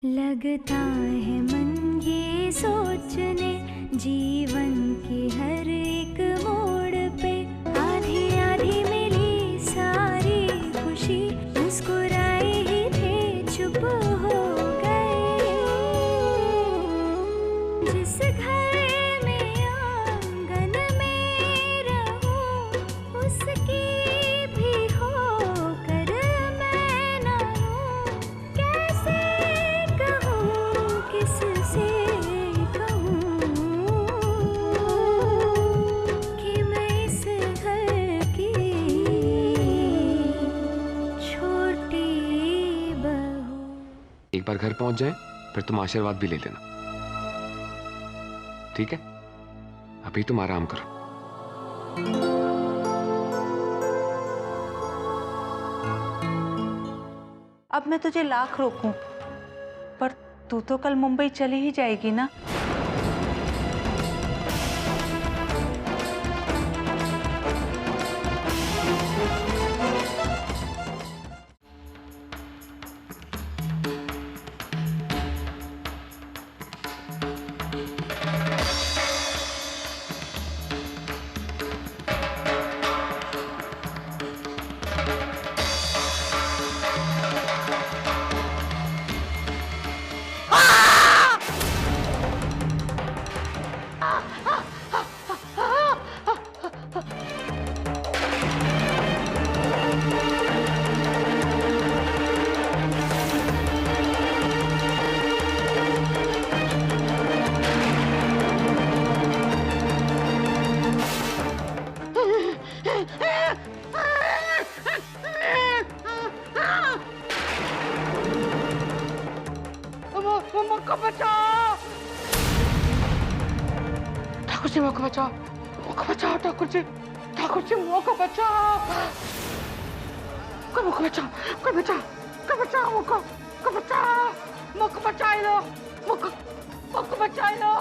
लगता है मन ये सोचने जीवन के हर एक मोड़ पे आधी आधी मिली सारी खुशी मुस्कुराए ही थे चुप हो गए। जिस घर में आंगन में रहूं उसकी भी हो कर मैं ना हूं। कैसे कहूं किससे कहूं कि मैं इस घर की छोटी बहू। एक बार घर पहुंच जाए फिर तुम आशीर्वाद भी ले लेना, ठीक है? अभी तुम आराम करो। अब मैं तुझे लाख रोकूं, पर तू तो कल मुंबई चली ही जाएगी ना। मौका बचाओ ठाकुर जी, मौका बचाओ, मौका बचाओ ठाकुर जी, ठाकुर जी मौका बचाओ, मौका बचाओ, मौका बचाओ, मौका बचाओ, मौका बचाओ, मौका बचाई लो, मौका बचाई लो।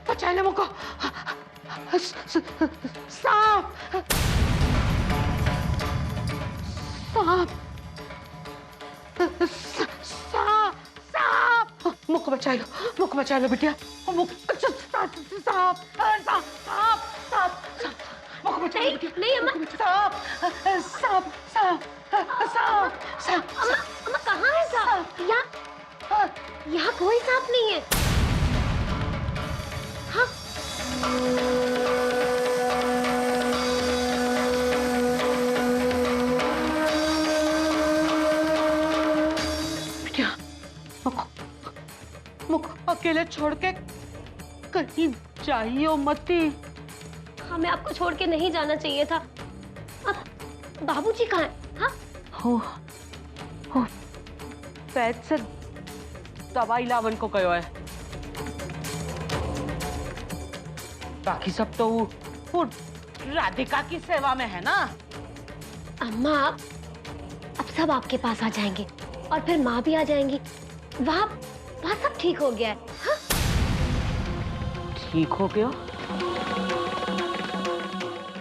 बचाए ले मुझको। सांप, सांप, सांप, मुझको बचाए लो, मुझको बचाए लो बिटिया, सांप, सांप, सांप, सांप, मुझको बचाए लो। नहीं अम्मा, सांप, सांप, सांप, सांप, सांप। अम्मा कहाँ है सांप? यहाँ कोई सांप नहीं है। हाँ? बिटिया, मुझको अकेले छोड़ के कहीं जाइयो मती। हमें आपको छोड़ के नहीं जाना चाहिए था। अब बाबूजी कहाँ हैं? हाँ? हो वैद से दवाई लावन को कहो है। बाकी सब तो वो राधिका की सेवा में है ना। अम्मा अब सब आपके पास आ जाएंगे और फिर माँ भी आ जाएंगी। वहाँ सब ठीक हो गया है। हाँ? ठीक हो गया?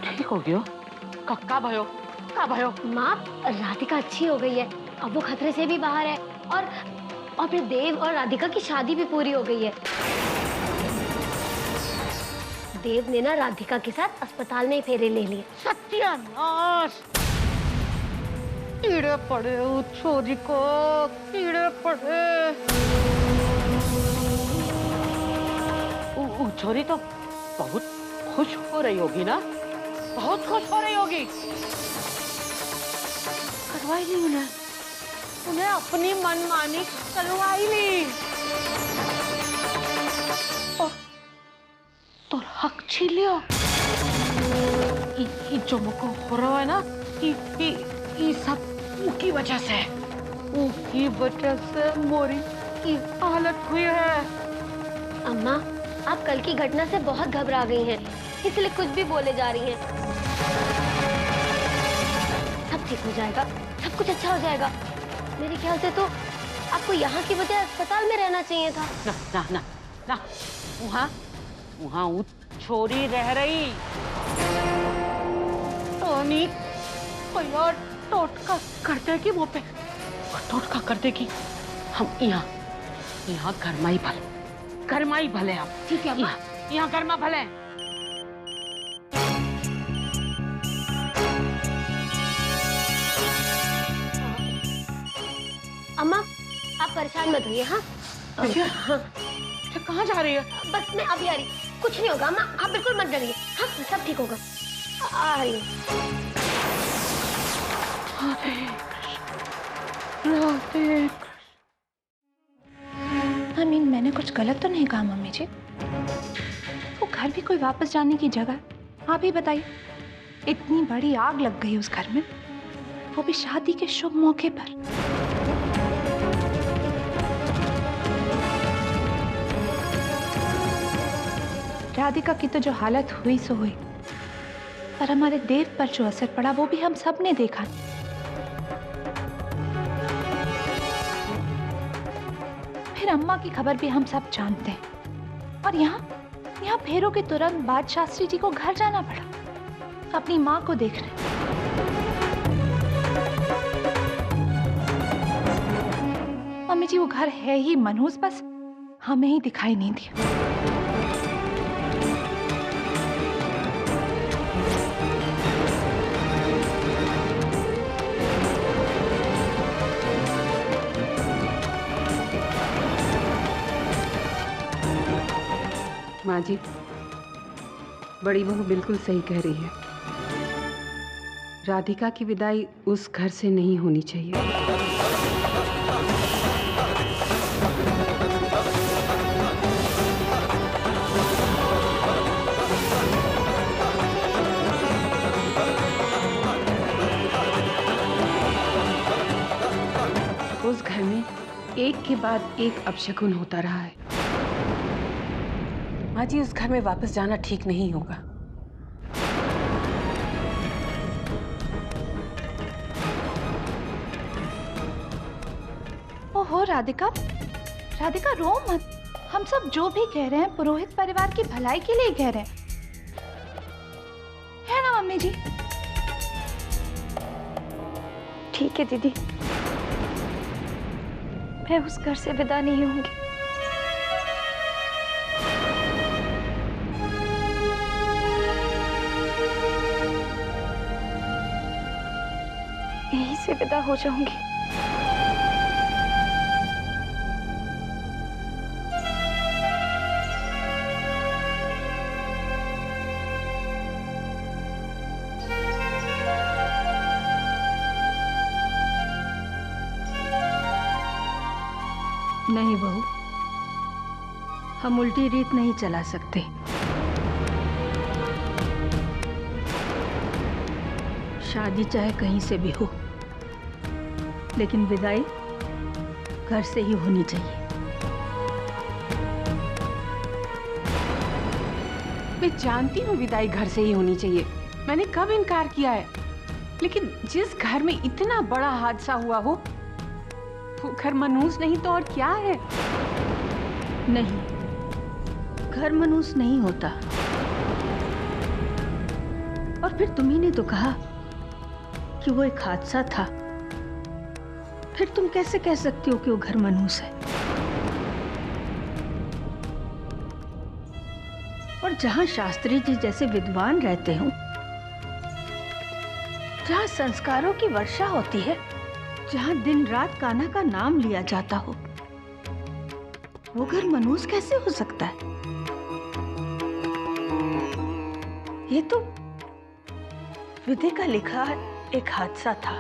ठीक हो गया? का भयो? माँ राधिका अच्छी हो गई है, अब वो खतरे से भी बाहर है और फिर देव और राधिका की शादी भी पूरी हो गई है। देव ने ना राधिका के साथ अस्पताल में ही फेरे ले लिए। सत्यानाश! कीड़े पड़े उस छोरी को, कीड़े पड़े। वो छोरी तो बहुत खुश हो रही होगी ना, बहुत खुश हो रही होगी। करवाई ली उन्हें अपनी मनमानी करवाई ली और तो हक छीन लिया। जो मुझको हो रहा है ना, ये सब उनकी वजह से, मोरी की हालत हुई है। अम्मा आप कल की घटना से बहुत घबरा गई हैं, इसलिए कुछ भी बोले जा रही हैं। सब ठीक हो जाएगा, सब कुछ अच्छा हो जाएगा। मेरे ख्याल से तो आपको यहाँ की बजाय अस्पताल में रहना चाहिए था। ना ना ना ना, वहाँ वो छोरी रह रही। टोनी कोई और टोटका कर देगी वो पे, टोटका कर देगी। हम यहाँ घरमा ही भले हम। ठीक है यहाँ घरमा भले। अम्मा आप परेशान मत होइए। हाँ कहाँ जा रही है? बस मैं अभी आ रही, कुछ नहीं होगा अम्मा, आप बिल्कुल मत डरिए। हाँ सब ठीक होगा, आ रही आई मीन मैंने कुछ गलत तो नहीं कहा मम्मी जी? वो घर भी कोई वापस जाने की जगह? आप ही बताइए, इतनी बड़ी आग लग गई उस घर में, वो भी शादी के शुभ मौके पर। राधिका की तो जो हालत हुई सो हुई, पर हमारे देव पर जो असर पड़ा वो भी हम सब ने देखा। फिर अम्मा की खबर भी हम सब जानते हैं, और यहाँ फेरों के तुरंत बाद शास्त्री जी को घर जाना पड़ा अपनी माँ को देखने। मम्मी जी वो घर है ही मनहूस, बस हमें ही दिखाई नहीं दिया। माँ जी, बड़ी बहू बिल्कुल सही कह रही है। राधिका की विदाई उस घर से नहीं होनी चाहिए। उस घर में एक के बाद एक अपशकुन होता रहा है। माँ जी, उस घर में वापस जाना ठीक नहीं होगा। ओहो राधिका, राधिका रो मत। हम सब जो भी कह रहे हैं पुरोहित परिवार की भलाई के लिए कह रहे हैं, है ना मम्मी जी? ठीक है दीदी, मैं उस घर से विदा नहीं होंगी। यहीं से विदा हो जाऊंगी। नहीं बहू, हम उल्टी रीत नहीं चला सकते। शादी चाहे कहीं से भी हो, लेकिन विदाई घर से ही होनी चाहिए। मैं जानती हूँ विदाई घर से ही होनी चाहिए, मैंने कब इनकार किया है, लेकिन जिस घर में इतना बड़ा हादसा हुआ हो वो घर मनहूस नहीं तो और क्या है? नहीं, घर मनहूस नहीं होता। और फिर तुम्ही ने तो कहा कि वो एक हादसा था, फिर तुम कैसे कह सकती हो कि वो घर मनहूस है? और जहां शास्त्री जी जैसे विद्वान रहते हो, जहां संस्कारों की वर्षा होती है, जहां दिन रात कान्हा का नाम लिया जाता हो, वो घर मनहूस कैसे हो सकता है? ये तो विधि का लिखा एक हादसा था।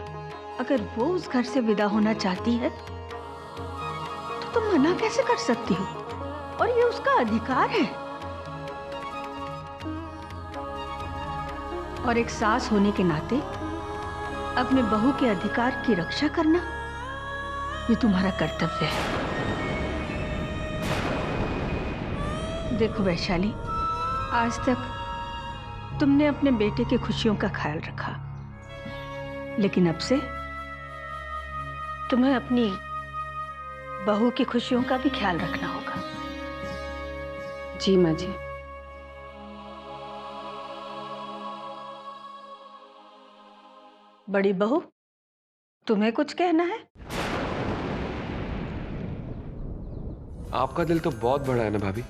अगर वो उस घर से विदा होना चाहती है तो तुम मना कैसे कर सकती हो? और ये उसका अधिकार है। और एक सास होने के नाते अपने बहू के अधिकार की रक्षा करना, ये तुम्हारा कर्तव्य है। देखो वैशाली, आज तक तुमने अपने बेटे की खुशियों का ख्याल रखा, लेकिन अब से तुम्हें अपनी बहू की खुशियों का भी ख्याल रखना होगा। जी माँ जी। बड़ी बहू, तुम्हें कुछ कहना है? आपका दिल तो बहुत बड़ा है ना भाभी।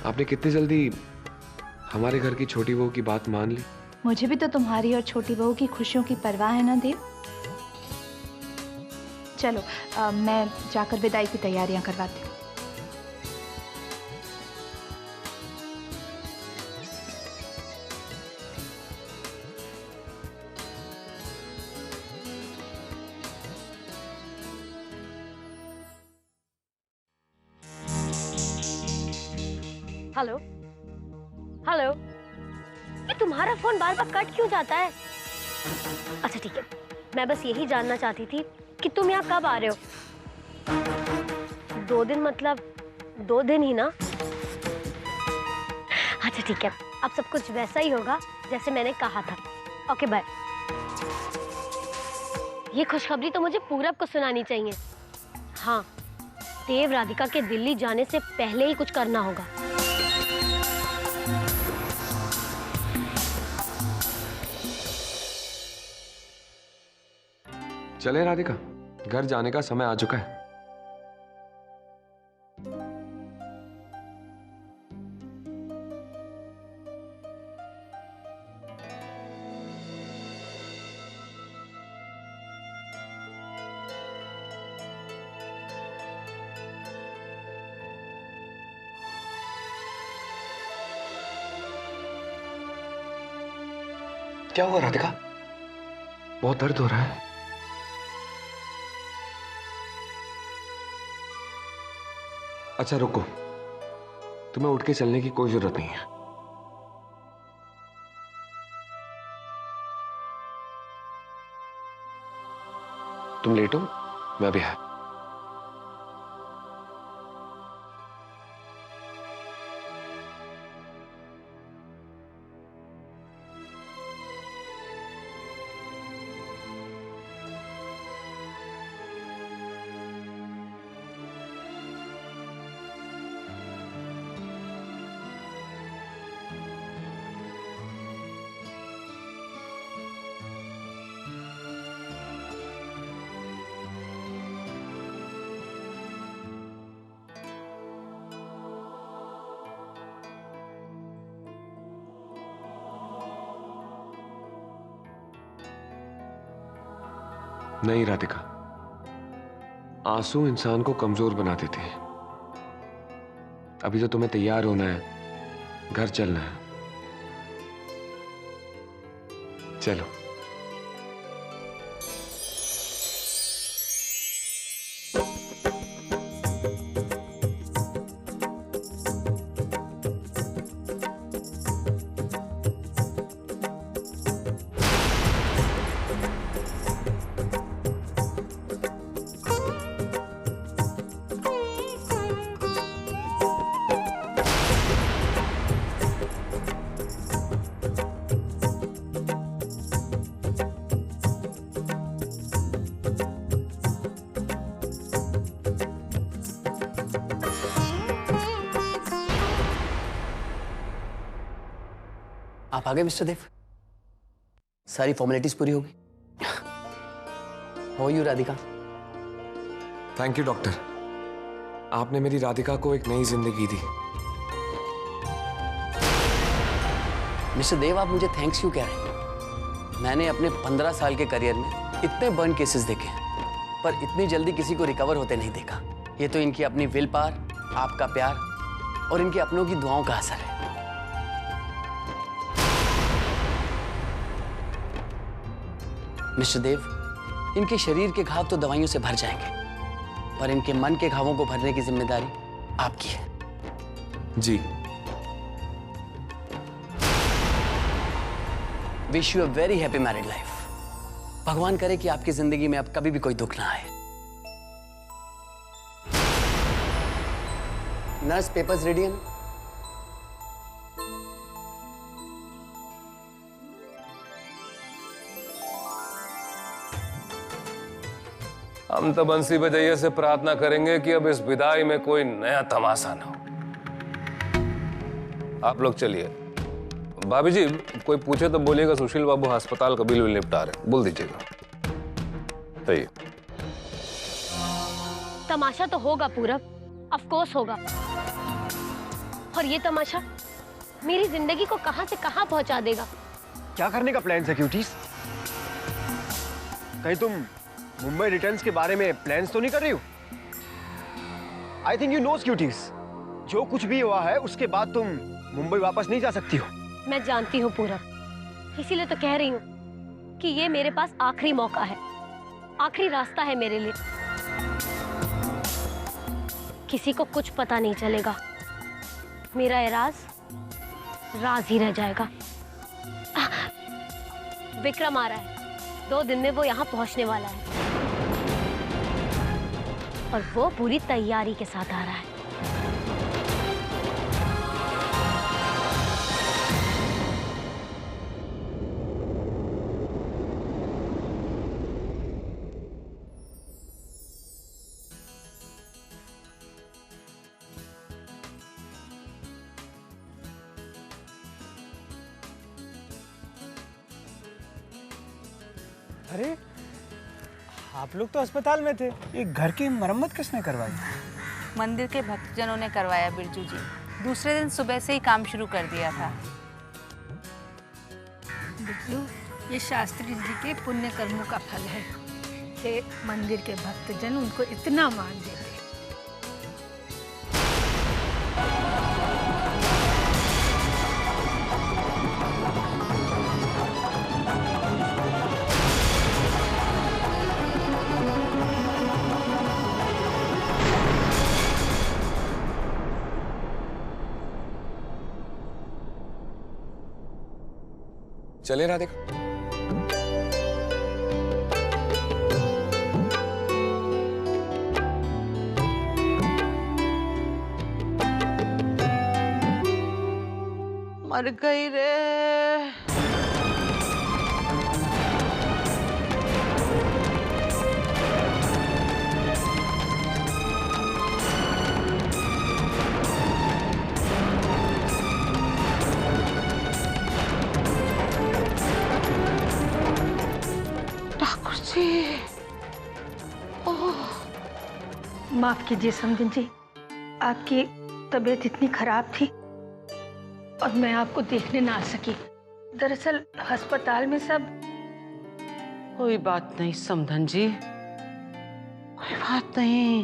आपने कितनी जल्दी हमारे घर की छोटी बहू की बात मान ली। मुझे भी तो तुम्हारी और छोटी बहू की खुशियों की परवाह है ना देव। चलो मैं जाकर विदाई की तैयारियां करवाती हूँ। हेलो हेलो, ये तुम्हारा फोन बार बार कट क्यों जाता है? अच्छा ठीक है, मैं बस यही जानना चाहती थी कि तुम यहाँ कब आ रहे हो? 2 दिन मतलब 2 दिन ही ना? अच्छा ठीक है, अब सब कुछ वैसा ही होगा जैसे मैंने कहा था। Okay bye. ये खुशखबरी तो मुझे पूरब को सुनानी चाहिए। हाँ, देव राधिका के दिल्ली जाने से पहले ही कुछ करना होगा। चले राधिका, घर जाने का समय आ चुका है। क्या हुआ राधिका? बहुत दर्द हो रहा है। अच्छा रुको, तुम्हें उठ के चलने की कोई जरूरत नहीं है। तुम लेटो, मैं भी है। नहीं राधिका, आंसू इंसान को कमजोर बना देते हैं। अभी तो तुम्हें तैयार होना है, घर चलना है। चलो। आप आ गए मिस्टर देव? सारी फॉर्मेलिटीज पूरी होगी। How are you Radhika? Thank you doctor, आपने मेरी राधिका को एक नई जिंदगी दी। मिस्टर देव, आप मुझे थैंक्स क्यों कह रहे हैं? मैंने अपने 15 साल के करियर में इतने बर्न केसेस देखे हैं, पर इतनी जल्दी किसी को रिकवर होते नहीं देखा। ये तो इनकी अपनी विल पावर, आपका प्यार और इनके अपनों की दुआओं का असर है। मिस्टर देव, इनके शरीर के घाव तो दवाइयों से भर जाएंगे, पर इनके मन के घावों को भरने की जिम्मेदारी आपकी है। जी। Wish you a very happy married life. भगवान करे कि आपकी जिंदगी में अब कभी भी कोई दुख ना आए। नर्स, पेपर्स रेडी हैं? हम तो बंसी बजैया से प्रार्थना करेंगे कि अब इस विदाई में कोई नया तमाशा ना हो। आप लोग चलिए। भाभी जी, कोई पूछे तो बोलिएगा सुशील बाबू अस्पताल का बिल निपटा रहे, बोल दीजिएगा। सही। तमाशा तो होगा पूरब, ऑफ कोर्स होगा। और ये तमाशा मेरी जिंदगी को कहां से कहां पहुंचा देगा। क्या करने का प्लान है क्यूटीज? कहीं तुम मुंबई रिटर्न्स के बारे में प्लान्स तो नहीं कर रही हो? I think you knows cuties, जो कुछ भी हुआ है उसके बाद तुम मुंबई वापस नहीं जा सकती हो। मैं जानती हूँ पूरब, इसीलिए तो कह रही हूँ कि ये मेरे पास आखिरी मौका है, आखिरी रास्ता है मेरे लिए। किसी को कुछ पता नहीं चलेगा, मेरा ये राज ही रह जाएगा। विक्रम आ रहा है, 2 दिन में वो यहाँ पहुंचने वाला है और वो पूरी तैयारी के साथ आ रहा है। अरे आप लोग तो अस्पताल में थे, ये घर की मरम्मत किसने करवाई? मंदिर के भक्तजनों ने करवाया बिरजू जी। दूसरे दिन सुबह से ही काम शुरू कर दिया था। बिरजू, ये शास्त्री जी के पुण्य कर्मों का फल है कि मंदिर के भक्तजन उनको इतना मान देते। चले राधिका। मर गई रे। माफ कीजिए समधन जी, आपकी तबीयत इतनी खराब थी और मैं आपको देखने ना आ सकी। दरअसल अस्पताल में सब। कोई बात नहीं समधन जी, कोई बात नहीं।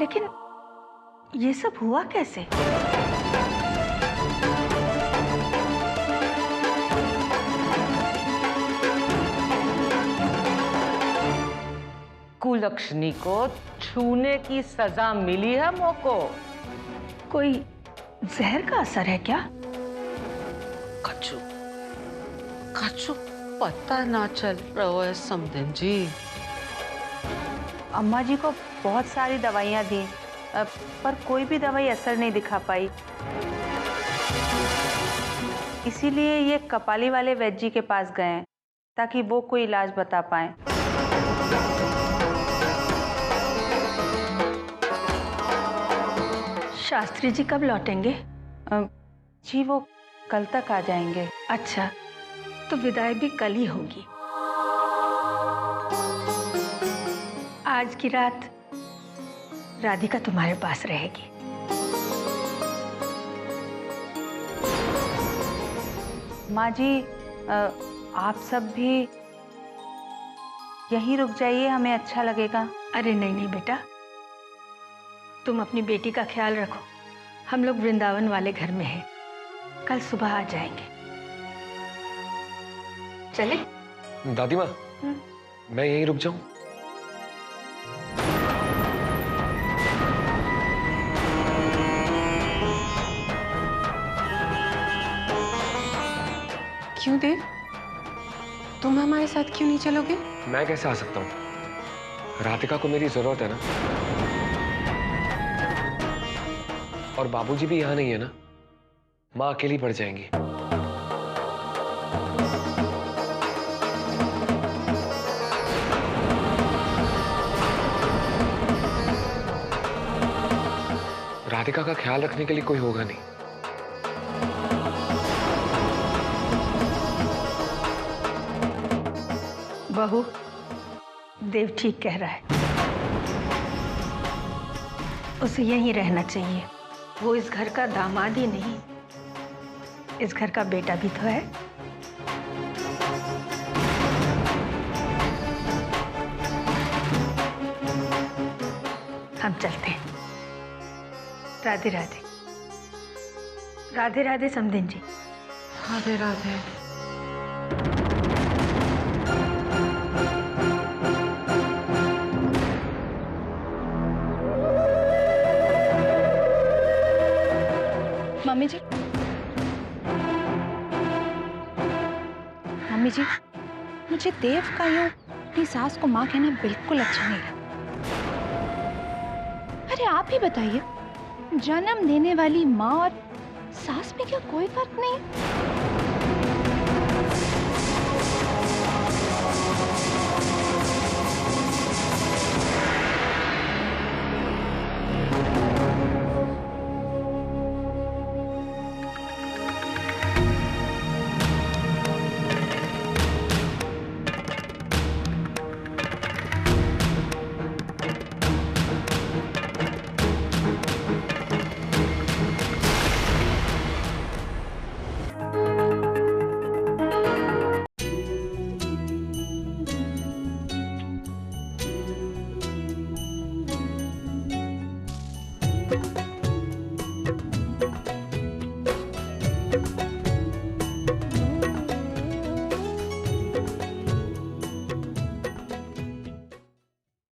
लेकिन ये सब हुआ कैसे? कुलक्षणी को छूने की सजा मिली है मोको। कोई जहर का असर है क्या? कछु कछु पता ना चल रहा है समधन जी। अम्मा जी को बहुत सारी दवाइयाँ दी, पर कोई भी दवाई असर नहीं दिखा पाई। इसीलिए ये कपाली वाले वैद्य जी के पास गए हैं ताकि वो कोई इलाज बता पाए। शास्त्री जी कब लौटेंगे? जी वो कल तक आ जाएंगे। अच्छा, तो विदाई भी कल ही होगी। आज की रात राधिका तुम्हारे पास रहेगी। माँ जी, आप सब भी यहीं रुक जाइए, हमें अच्छा लगेगा। अरे नहीं नहीं बेटा, तुम अपनी बेटी का ख्याल रखो। हम लोग वृंदावन वाले घर में हैं, कल सुबह आ जाएंगे। चले? दादी माँ, मैं यहीं रुक जाऊं? क्यों देव, तुम हमारे साथ क्यों नहीं चलोगे? मैं कैसे आ सकता हूँ? राधिका को मेरी जरूरत है ना। और बाबूजी भी यहाँ नहीं है ना, माँ अकेली पड़ जाएंगी। राधिका का ख्याल रखने के लिए कोई होगा नहीं। बहू, देव ठीक कह रहा है, उसे यहीं रहना चाहिए। वो इस घर का दामाद ही नहीं, इस घर का बेटा भी तो है। हम चलते हैं। राधे राधे। राधे राधे समधिन जी। राधे राधे। मम्मी जी, मम्मी जी, मुझे देव का यूं अपनी सास को माँ कहना बिल्कुल अच्छा नहीं लगा। अरे आप ही बताइए, जन्म देने वाली माँ और सास में क्या कोई फर्क नहीं?